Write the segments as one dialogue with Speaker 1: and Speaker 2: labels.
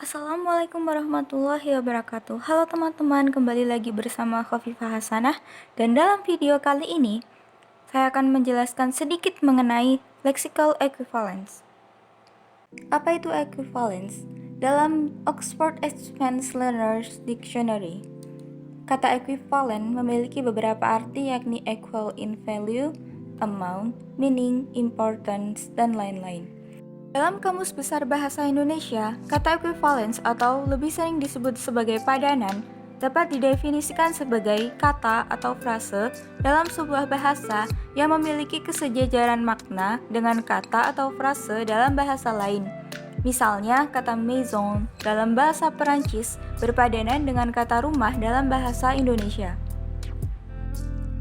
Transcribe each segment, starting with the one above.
Speaker 1: Assalamualaikum warahmatullahi wabarakatuh. Halo teman-teman, kembali lagi bersama Khofifah Hasanah. Dan dalam video kali ini, saya akan menjelaskan sedikit mengenai lexical equivalence. Apa itu equivalence? Dalam Oxford Advanced Learners Dictionary, kata equivalent memiliki beberapa arti yakni equal in value, amount, meaning, importance, dan lain-lain. Dalam Kamus Besar Bahasa Indonesia, kata equivalence atau lebih sering disebut sebagai padanan dapat didefinisikan sebagai kata atau frase dalam sebuah bahasa yang memiliki kesejajaran makna dengan kata atau frase dalam bahasa lain. Misalnya, kata maison dalam bahasa Perancis berpadanan dengan kata rumah dalam bahasa Indonesia.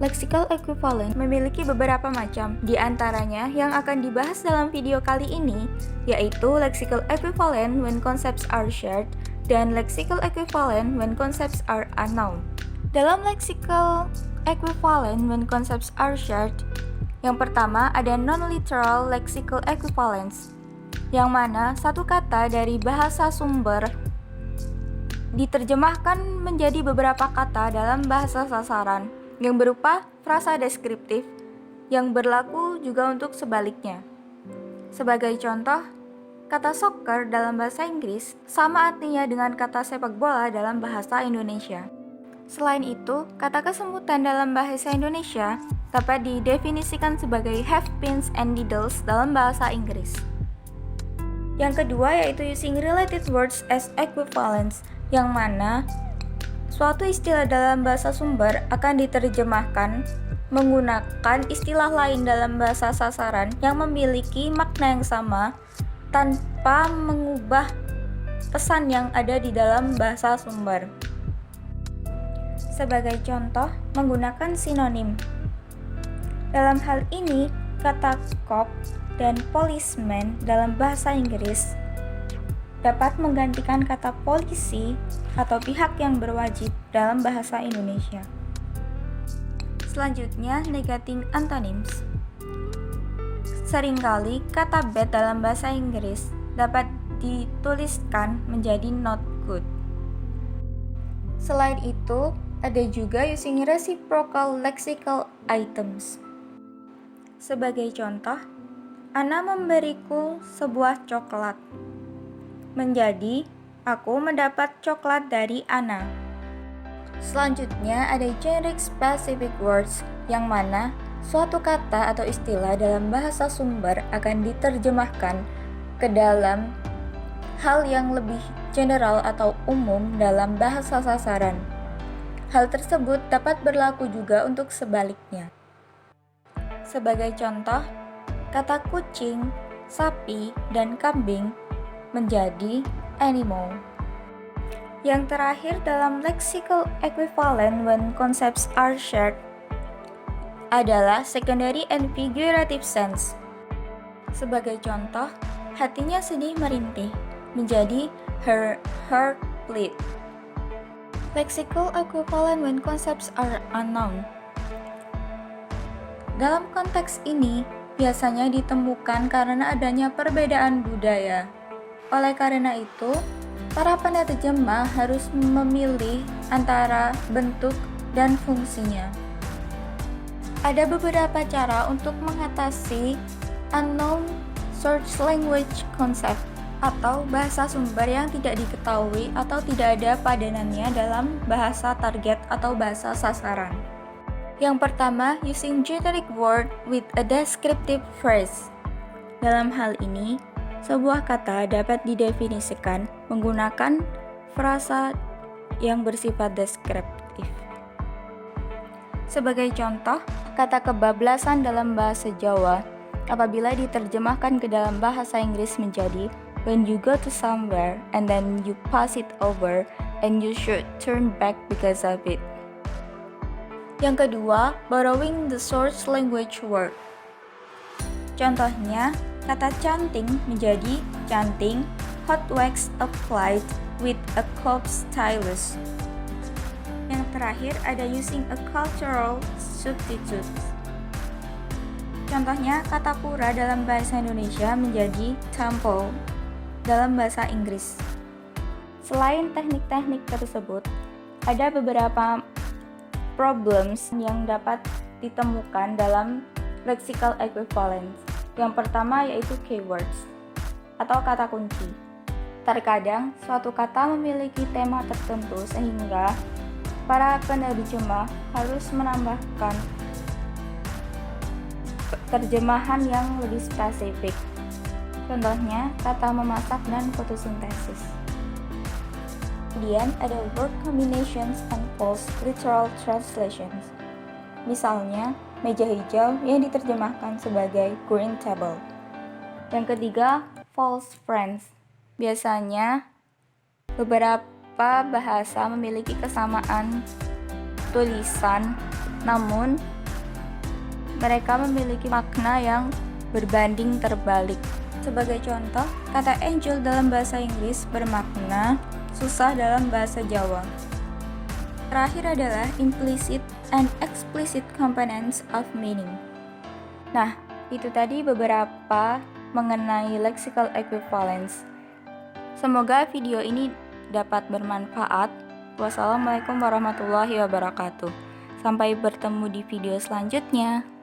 Speaker 1: Lexical equivalent memiliki beberapa macam, di antaranya yang akan dibahas dalam video kali ini, yaitu lexical equivalent when concepts are shared dan lexical equivalent when concepts are unknown. Dalam lexical equivalent when concepts are shared, yang pertama ada non-literal lexical equivalence, yang mana satu kata dari bahasa sumber diterjemahkan menjadi beberapa kata dalam bahasa sasaran, yang berupa frasa deskriptif yang berlaku juga untuk sebaliknya. Sebagai contoh, kata soccer dalam bahasa Inggris sama artinya dengan kata sepak bola dalam bahasa Indonesia. Selain itu, kata kesemutan dalam bahasa Indonesia dapat didefinisikan sebagai have pins and needles dalam bahasa Inggris. Yang kedua yaitu using related words as equivalents, yang mana suatu istilah dalam bahasa sumber akan diterjemahkan menggunakan istilah lain dalam bahasa sasaran yang memiliki makna yang sama tanpa mengubah pesan yang ada di dalam bahasa sumber. Sebagai contoh, menggunakan sinonim. Dalam hal ini, kata cop dan policeman dalam bahasa Inggris dapat menggantikan kata polisi atau pihak yang berwajib dalam bahasa Indonesia. Selanjutnya, negating antonyms. Seringkali kata bad dalam bahasa Inggris dapat dituliskan menjadi not good. Selain itu, ada juga using reciprocal lexical items. Sebagai contoh, Ana memberiku sebuah coklat. Menjadi, aku mendapat coklat dari Ana. Selanjutnya ada generic specific words, yang mana suatu kata atau istilah dalam bahasa sumber akan diterjemahkan ke dalam hal yang lebih general atau umum dalam bahasa sasaran. Hal tersebut dapat berlaku juga untuk sebaliknya. Sebagai contoh, kata kucing, sapi, dan kambing menjadi animal. Yang terakhir dalam lexical equivalent when concepts are shared adalah secondary and figurative sense. Sebagai contoh, hatinya sedih merintih menjadi her heart bleed. Lexical equivalent when concepts are unknown. Dalam konteks ini biasanya ditemukan karena adanya perbedaan budaya. Oleh karena itu, para penerjemah harus memilih antara bentuk dan fungsinya. Ada beberapa cara untuk mengatasi unknown source language concept atau bahasa sumber yang tidak diketahui atau tidak ada padanannya dalam bahasa target atau bahasa sasaran. Yang pertama, using generic word with a descriptive phrase. Dalam hal ini, sebuah kata dapat didefinisikan menggunakan frasa yang bersifat deskriptif. Sebagai contoh, kata kebablasan dalam bahasa Jawa apabila diterjemahkan ke dalam bahasa Inggris menjadi when you go to somewhere and then you pass it over and you should turn back because of it. Yang kedua, borrowing the source language word. Contohnya, kata canting menjadi canting, hot wax applied with a cob stylus. Yang terakhir ada using a cultural substitute. Contohnya, kata pura dalam bahasa Indonesia menjadi temple dalam bahasa Inggris. Selain teknik-teknik tersebut, ada beberapa problems yang dapat ditemukan dalam lexical equivalence. Yang pertama yaitu keywords atau kata kunci. Terkadang suatu kata memiliki tema tertentu sehingga para penerjemah harus menambahkan terjemahan yang lebih spesifik. Contohnya, kata memasak dan fotosintesis. Kemudian ada word combinations and false literal translations. Misalnya, meja hijau yang diterjemahkan sebagai green table. Yang ketiga, false friends. Biasanya, beberapa bahasa memiliki kesamaan tulisan, namun mereka memiliki makna yang berbanding terbalik. Sebagai contoh, kata angel dalam bahasa Inggris bermakna susah dalam bahasa Jawa. Terakhir adalah implicit and explicit components of meaning. Nah, itu tadi beberapa mengenai lexical equivalence. Semoga video ini dapat bermanfaat. Wassalamualaikum warahmatullahi wabarakatuh. Sampai bertemu di video selanjutnya.